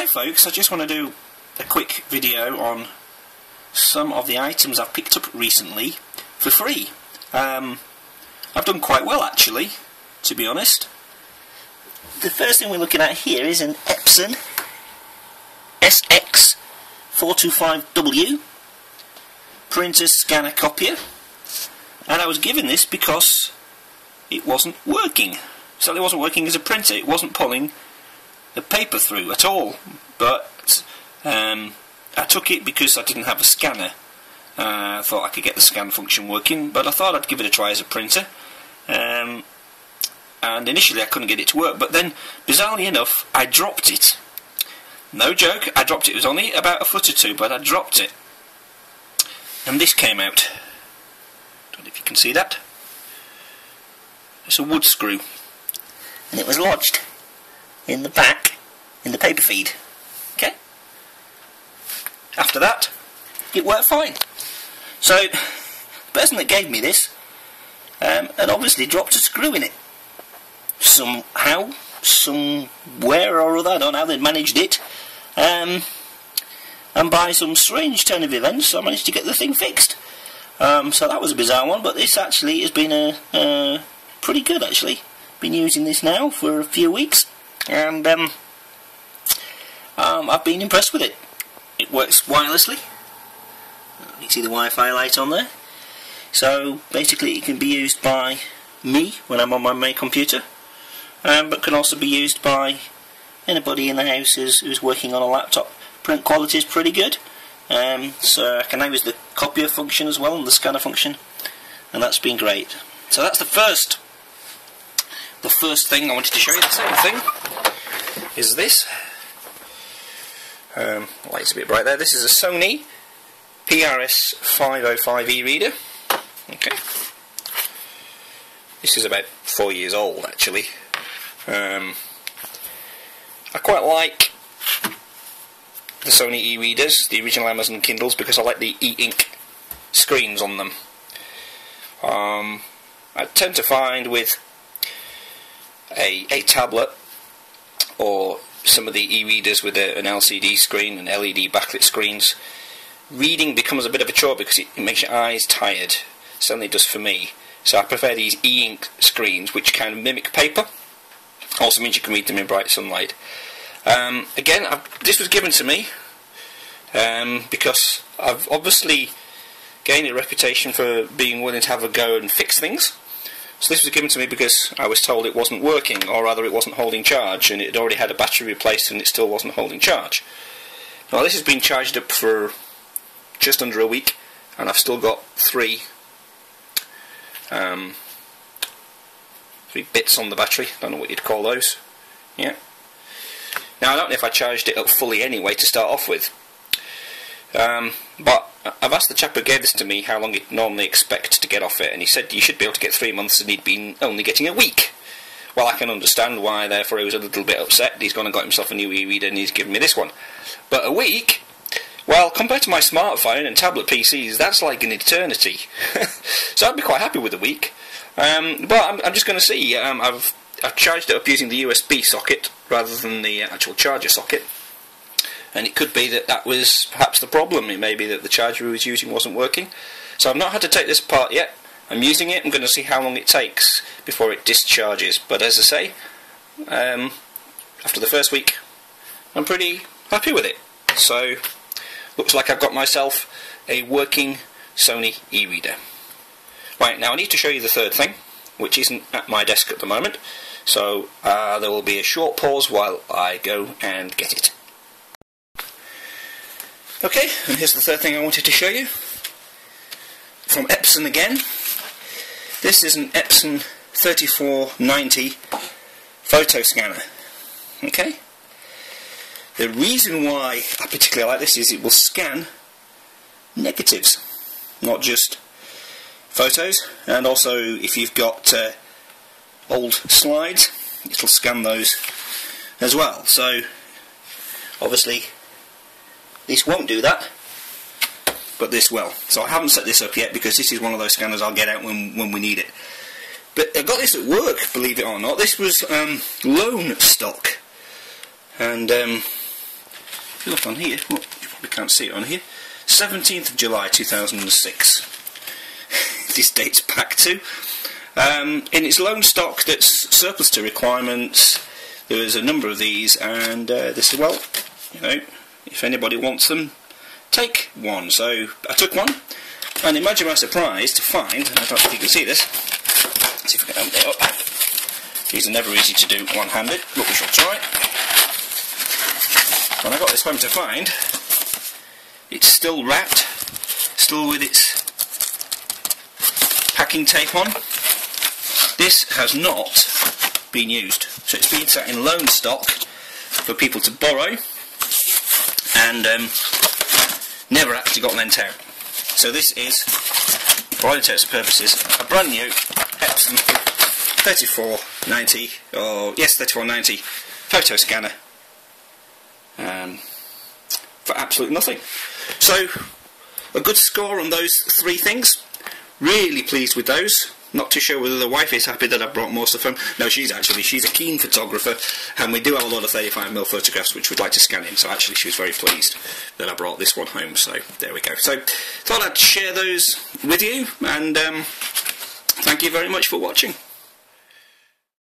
Hi folks, I just want to do a quick video on some of the items I've picked up recently for free. I've done quite well actually, to be honest. The first thing we're looking at here is an Epson SX425W printer scanner copier, and I was given this because it wasn't working. So it wasn't working as a printer, it wasn't pulling the paper through at all, but I took it because I didn't have a scanner. I thought I could get the scan function working, but I thought I'd give it a try as a printer, and initially I couldn't get it to work, but then bizarrely enough I dropped it. No joke, I dropped it. It was only about a foot or two, but I dropped it, and this came out. Don't know if you can see that. It's a wood screw, and it was lodged in the back in the paper feed. Okay, after that it worked fine. So the person that gave me this had obviously dropped a screw in it somehow, somewhere or other. I don't know how they'd managed it, and by some strange turn of events I managed to get the thing fixed. So that was a bizarre one, but this actually has been pretty good actually. Been using this now for a few weeks, and I've been impressed with it. It works wirelessly. You can see the Wi-Fi light on there. So basically it can be used by me when I'm on my main computer, but can also be used by anybody in the house who's working on a laptop. Print quality is pretty good, so I can now use the copier function as well and the scanner function, and that's been great. So that's the first thing I wanted to show you. The second thing is this. Light's a bit bright there. This is a Sony PRS 505 e-reader. Okay. This is about 4 years old actually. I quite like the Sony e-readers, the original Amazon Kindles, because I like the e-ink screens on them. I tend to find with a tablet or some of the e-readers with an LCD screen and LED backlit screens, reading becomes a bit of a chore because it makes your eyes tired. Certainly does for me. So I prefer these e-ink screens which kind of mimic paper. Also means you can read them in bright sunlight. Again, this was given to me because I've obviously gained a reputation for being willing to have a go and fix things. So this was given to me because I was told it wasn't working, or rather it wasn't holding charge, and it had already had a battery replaced and it still wasn't holding charge. Now this has been charged up for just under a week, and I've still got three bits on the battery. Don't know what you'd call those. Yeah. Now I don't know if I charged it up fully anyway to start off with, but I've asked the chap who gave this to me how long he'd normally expect to get off it, and he said you should be able to get 3 months, and he'd been only getting a week. Well, I can understand why, therefore he was a little bit upset. He's gone and got himself a new e-reader and he's given me this one. But a week? Well, compared to my smartphone and tablet PCs, that's like an eternity. So I'd be quite happy with a week. But I'm just going to see. I've charged it up using the USB socket rather than the actual charger socket, and it could be that was perhaps the problem. It may be that the charger we was using wasn't working. So I've not had to take this apart yet. I'm using it. I'm going to see how long it takes before it discharges. But as I say, after the first week, I'm pretty happy with it. So looks like I've got myself a working Sony e-reader. Right, now I need to show you the third thing, which isn't at my desk at the moment. So there will be a short pause while I go and get it. Okay, and here's the third thing I wanted to show you. From Epson again. This is an Epson 3490 photo scanner. Okay? The reason why I particularly like this is it will scan negatives, not just photos, and also if you've got old slides, it'll scan those as well. So obviously this won't do that, but this will. So I haven't set this up yet because this is one of those scanners I'll get out when we need it. But I got this at work, believe it or not. This was loan stock, and if you look on here, well, you probably can't see it on here, 17th of July 2006. This dates back to. In its loan stock that's surplus to requirements, there was a number of these, and they said, well, you know, if anybody wants them, take one. So I took one, and imagine my surprise to find, and I don't think you can see this, let's see if I can open it up. These are never easy to do one-handed, but we shall try. When I got this home to find, it's still wrapped, still with its packing tape on. This has not been used, so it's been sat in loan stock for people to borrow, and never actually got lent out. So this is, for all intents and purposes, a brand new Epson 3490, or yes, 3490 photo scanner, for absolutely nothing. So a good score on those three things. Really pleased with those. Not too sure whether the wife is happy that I brought more stuff home. No, she's a keen photographer, and we do have a lot of 35mm photographs which we'd like to scan in, so actually she was very pleased that I brought this one home, so there we go. So thought I'd share those with you, and thank you very much for watching.